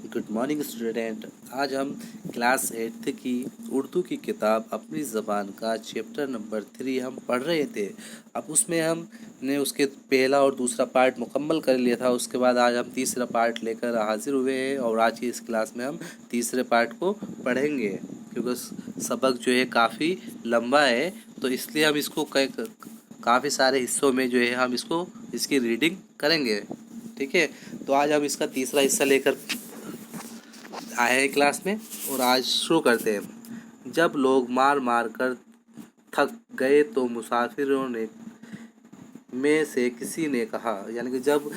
Good morning student. आज हम class 8th की उर्दू की किताब अपनी ज़बान का चैप्टर नंबर 3 हम पढ़ रहे थे। अब उसमें हमने उसके पहला और दूसरा पार्ट मुकम्मल कर लिया था। उसके बाद आज हम तीसरा पार्ट लेकर हाजिर हुए हैं और आज की इस क्लास में हम तीसरे पार्ट को पढ़ेंगे, क्योंकि सबक जो है काफ़ी लंबा है, तो इसलिए हम इसको काफ़ी सारे हिस्सों में जो है हम इसकी रीडिंग करेंगे। ठीक है, तो आज हम इसका तीसरा हिस्सा लेकर आए हैं क्लास में और आज शुरू करते हैं। जब लोग मार मार कर थक गए तो मुसाफिरों ने में से किसी ने कहा, यानी कि जब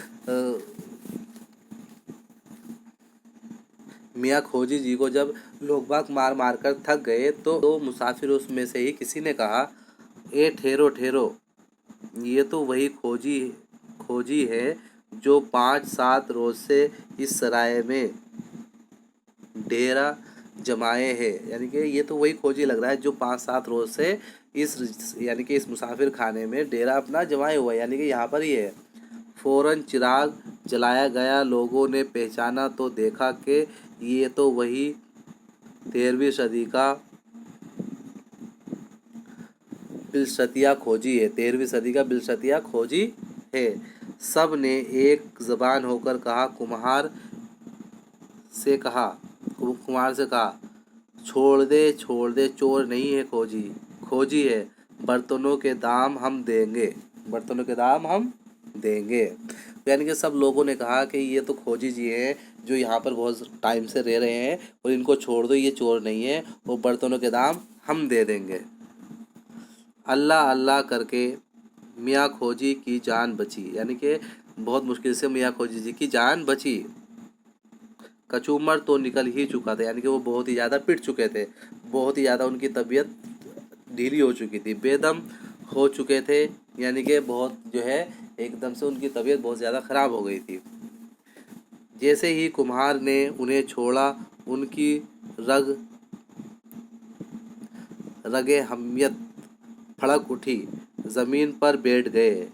मियाँ खोजी जी को जब लोग बाग मार मार कर थक गए तो मुसाफिरों में से ही किसी ने कहा, ए ठहरो ठहरो, ये तो वही खोजी है जो 5-7 रोज से इस सराय में डेरा जमाए है। यानी कि ये तो वही खोजी लग रहा है जो 5-7 रोज से इस मुसाफिर खाने में डेरा अपना जमाए हुआ है, यानी कि यहाँ पर ही है। फौरन चिराग जलाया गया। लोगों ने पहचाना तो देखा कि ये तो वही 13वीं सदी का बिलशतिया खोजी है। 13वीं सदी का बिलशतिया खोजी है। सब ने एक ज़बान होकर कहा, कुम्हार से कहा, छोड़ दे, चोर नहीं है खोजी है। बर्तनों के दाम हम देंगे। यानी कि सब लोगों ने कहा कि ये तो खोजी जी हैं जो यहाँ पर बहुत टाइम से रह रहे हैं और इनको छोड़ दो, ये चोर नहीं है, और बर्तनों के दाम हम दे देंगे। अल्लाह अल्लाह करके मियाँ खोजी की जान बची, यानी कि बहुत मुश्किल से मियाँ खोजी जी की जान बची। कचूमर तो निकल ही चुका था, यानी कि वो बहुत ही ज़्यादा पिट चुके थे, बहुत ही ज़्यादा उनकी तबीयत ढीली हो चुकी थी, बेदम हो चुके थे, यानी कि बहुत जो है एकदम से उनकी तबीयत बहुत ज़्यादा ख़राब हो गई थी। जैसे ही कुम्हार ने उन्हें छोड़ा, उनकी रगे हमियत फड़क उठी, ज़मीन पर बैठ गए।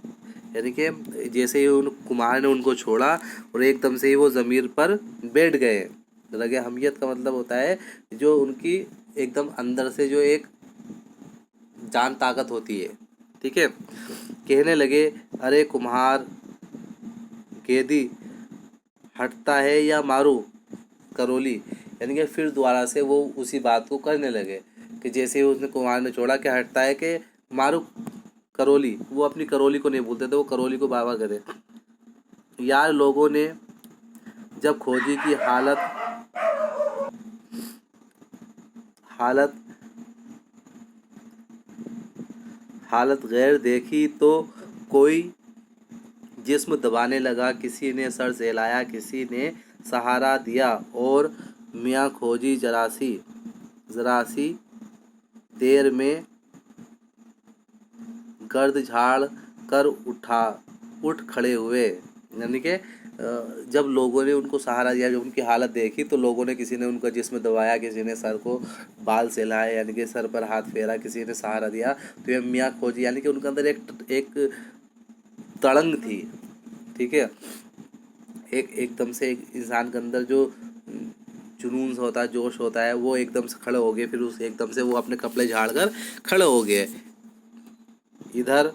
यानी कि जैसे ही उन कुम्हार ने उनको छोड़ा और एकदम से ही वो ज़मीन पर बैठ गए। रगे हमियत का मतलब होता है जो उनकी एकदम अंदर से जो एक जान ताकत होती है। ठीक है, कहने लगे, अरे कुम्हार गेदी, हटता है या मारू करोली। यानी कि फिर दोबारा से वो उसी बात को करने लगे कि जैसे ही उसने कुम्हार ने छोड़ा कि हटता है कि मारू करोली। वो अपनी करोली को नहीं बोलते थे, वो करोली को बाबा कहते। यार लोगों ने जब खोजी की हालत गैर देखी तो कोई जिस्म दबाने लगा, किसी ने सर सहलाया, किसी ने सहारा दिया और मियाँ खोजी जरा सी देर में गर्द झाड़ कर उठ खड़े हुए। यानी कि जब लोगों ने उनको सहारा दिया, जब उनकी हालत देखी तो लोगों ने, किसी ने उनका जिस्म दबाया, किसी ने सर को बाल सहलाए, यानी कि सर पर हाथ फेरा, किसी ने सहारा दिया। तो ये मियाँ खोजी, यानी कि उनके अंदर एक तड़ंग थी। ठीक है, एकदम से एक इंसान के अंदर जो जुनून होता है, जोश होता है, वो एकदम से खड़े हो गए। फिर उस एकदम से वो अपने कपड़े झाड़ कर खड़े हो गए। इधर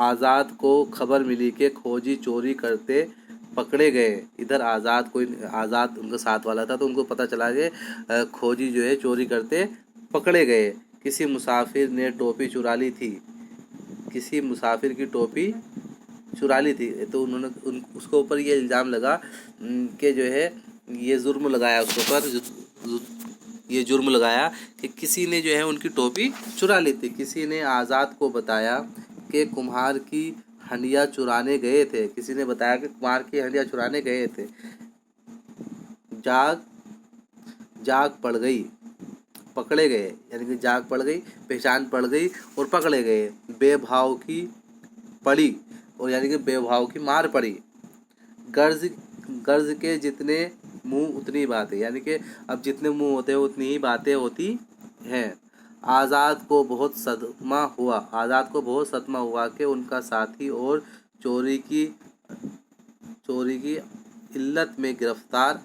आज़ाद को खबर मिली कि खोजी चोरी करते पकड़े गए। इधर आज़ाद उनका साथ वाला था, तो उनको पता चला कि खोजी जो है चोरी करते पकड़े गए। किसी मुसाफिर ने टोपी चुरा ली थी, किसी मुसाफिर की टोपी चुरा ली थी। तो उन्होंने उसके ऊपर ये इल्ज़ाम लगा कि जो है ये जुर्म लगाया, उसके ऊपर ये जुर्म लगाया कि किसी ने जो है उनकी टोपी चुरा ली थी। किसी ने आज़ाद को बताया कि कुम्हार की हंडिया चुराने गए थे, किसी ने बताया कि कुम्हार की हंडिया चुराने गए थे। जाग पड़ गई, पकड़े गए, यानी कि जाग पड़ गई, पहचान पड़ गई और पकड़े गए। बेभाव की पड़ी, और यानी कि बेभाव की मार पड़ी। गर्ज के जितने मुंह उतनी बातें, यानी कि अब जितने मुंह होते हैं उतनी ही बातें होती हैं। आज़ाद को बहुत सदमा हुआ कि उनका साथी और चोरी की इल्लत में गिरफ्तार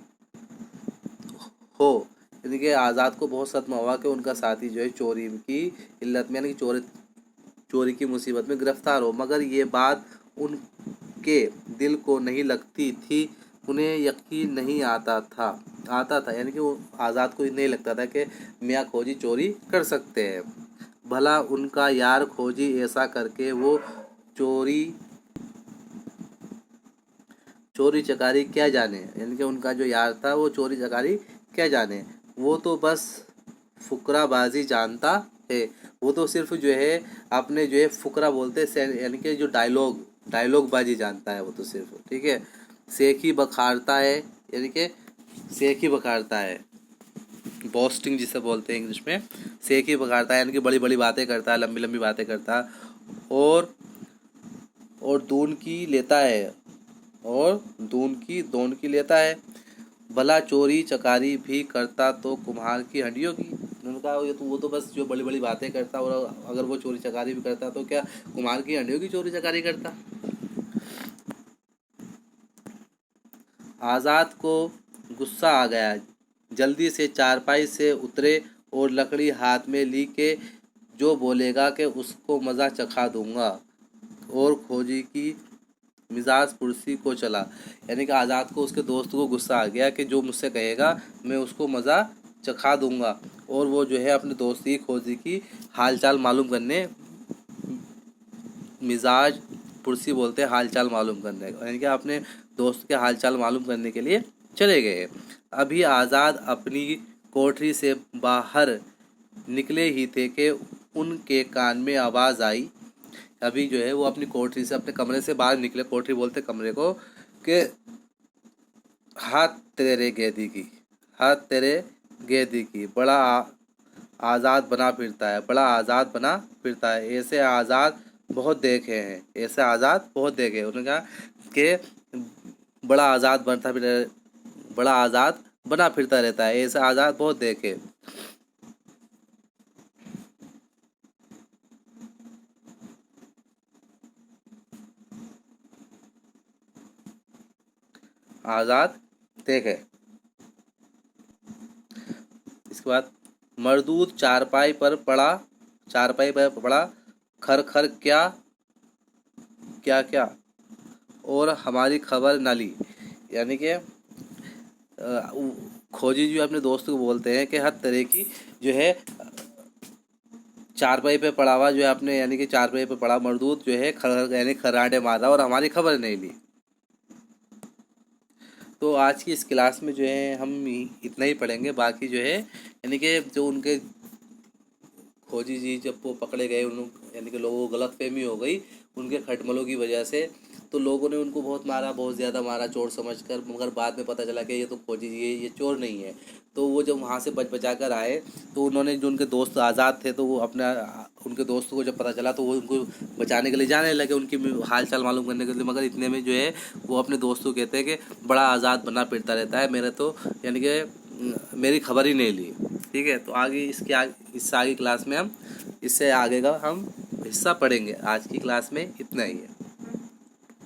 हो, यानी कि आज़ाद को बहुत सदमा हुआ कि उनका साथी जो है चोरी की इल्लत में, यानी कि चोरी की मुसीबत में गिरफ्तार हो, मगर ये बात उनके दिल को नहीं लगती थी। उन्हें यकीन नहीं आता था, यानी कि वो आज़ाद को नहीं लगता था कि मियाँ खोजी चोरी कर सकते हैं। भला उनका यार खोजी ऐसा करके वो चोरी चोरी चकारी क्या जाने, यानी कि उनका जो यार था वो चोरी चकारी क्या जाने, वो तो बस फुकराबाजी जानता है। वो तो सिर्फ जो है अपने जो है फुकरा बोलते हैं, यानी कि जो डायलॉग बाजी जानता है वो तो सिर्फ, ठीक है। सेखी बखारता है, यानी कि सेखी बखारता है, बॉस्टिंग जिसे बोलते हैं इंग्लिश में। सेखी बखारता है यानी कि बड़ी बड़ी बातें करता है, लंबी लंबी बातें करता है, और दून की लेता है, और दोन की लेता है। भला चोरी चकारी भी करता तो कुम्हार की हड्डियों की। उन्होंने कहा वो तो बस जो बड़ी बड़ी बातें करता, और अगर वो चोरी चकारी भी करता तो क्या कुम्हार की हड्डियों की चोरी चकारी करता। आज़ाद को गुस्सा आ गया, जल्दी से चारपाई से उतरे और लकड़ी हाथ में ली के जो बोलेगा कि उसको मज़ा चखा दूंगा, और खोजी की मिजाज पुरसी को चला। यानी कि आज़ाद को उसके दोस्त को गुस्सा आ गया कि जो मुझसे कहेगा मैं उसको मज़ा चखा दूंगा, और वो जो है अपने दोस्त की खोजी की हालचाल मालूम करने, मिजाज पुरसी बोलते हैं हालचाल मालूम करने, यानी कि अपने दोस्त के हालचाल मालूम करने के लिए चले गए। अभी आज़ाद अपनी कोठरी से बाहर निकले ही थे कि उनके कान में आवाज़ आई। अभी जो है वो अपनी कोठरी से, अपने कमरे से बाहर निकले, कोठरी बोलते कमरे को, कि हाथ तेरे गेदी की, हाथ तेरे गेदी की, बड़ा आज़ाद बना फिरता है, बड़ा आज़ाद बना फिरता है, ऐसे आज़ाद बहुत देखे हैं, ऐसे आज़ाद बहुत देखे। उन्होंने कहा कि बड़ा आज़ाद बड़ा आज़ाद बना फिरता रहता है, ऐसे आज़ाद बहुत देखे। आज़ाद देखे। इसके बाद मरदूद चारपाई पर पड़ा, खर खर क्या क्या क्या, और हमारी खबर न ली। यानी कि खोजी जो अपने दोस्त को बोलते हैं कि हर तरह की जो है चारपाई पे पड़ा हुआ जो है अपने, यानी कि चारपाई पे पड़ा मरदूद जो है यानी खर्राटे मार रहा और हमारी खबर नहीं ली। तो आज की इस क्लास में जो है हम इतना ही पढ़ेंगे, बाकी जो है यानी कि जो उनके खोजी जी जब वो पकड़े गए, उन यानी कि लोगों को गलतफहमी हो गई उनके खटमलों की वजह से, तो लोगों ने उनको बहुत मारा, बहुत ज़्यादा मारा चोर समझकर, मगर बाद में पता चला कि ये तो खोजी जी है, ये चोर नहीं है। तो वो जब वहाँ से बचा कर आए तो उन्होंने, जो उनके दोस्त आज़ाद थे, तो वो अपना उनके दोस्त को जब पता चला तो वो उनको बचाने के लिए जाने लगे, उनकी हाल चाल मालूम करने के लिए, मगर इतने में जो है वो अपने दोस्त को कहते हैं कि बड़ा आज़ाद बना फिरता रहता है, मेरा तो यानी कि मेरी खबर ही नहीं ली। ठीक है, तो आगे इससे आगे क्लास में हम इससे आगे का हम हिस्सा पढ़ेंगे। आज की क्लास में इतना ही है।